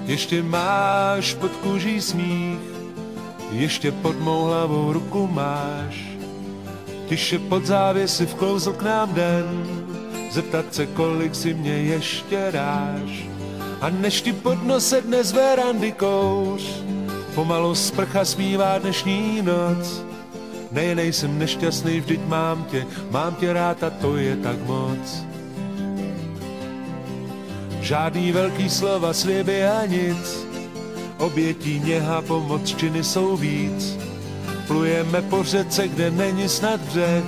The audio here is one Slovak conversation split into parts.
Ještě máš pod kůží smích, ještě pod mou hlavou ruku máš. Tiše pod závěsy vklouzl k nám den, zeptat se, kolik si mě ještě dáš. A než ti pod nose dnes verandy kouř, pomalu sprcha smívá dnešní noc. Nejsem nešťastný, vždyť mám tě rád a to je tak moc. Žádný velký slova, sliby a nic, obětí, něha, pomoc, činy jsou víc. Plujeme po řece, kde není snad břeh,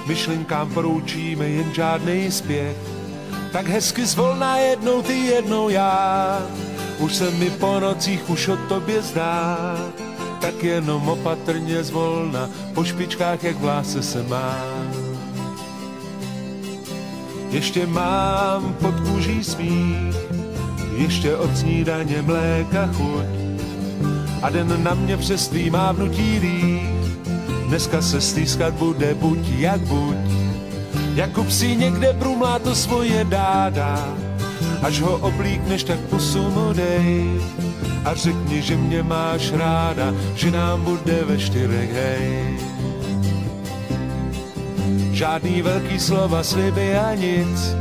myšlenkám poroučíme jen žádnej spěch. Tak hezky zvolná, jednou ty, jednou já, už se mi po nocích už o tobě zdá. Tak jenom opatrně zvolna, po špičkách jak v lásce se má. Ještě mám pod kůží smích, ještě od snídaně mléka chuť. A den na mě přes tvý mávnutí dých, dneska se stýskat bude buď jak buď. Jakub si někde brumlá to svoje dáda, až ho oblíkneš, tak pusu mu dej. A řekni, že mě máš ráda, že nám bude ve čtyřech, hej. Žádný velký slova, sliby a nic,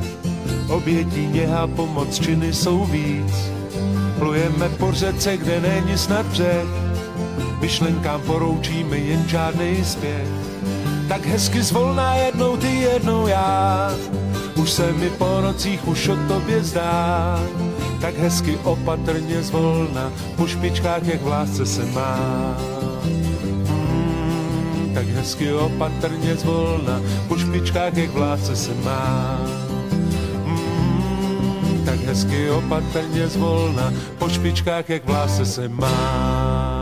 obětí, něha, pomoc, činy jsou víc. Plujeme po řece, kde není snad břeh, myšlenkám poroučíme jen žádnej spěch. Tak hezky zvolná, jednou ty, jednou já, už se mi po nocích už o tobě zdá. Tak hezky opatrně zvolna, po špičkách jak v lásce se má. Tak hezky opatrně zvolna, po špičkách jak v lásce se má. Tak hezky opatrně zvolna, po špičkách jak v lásce se má.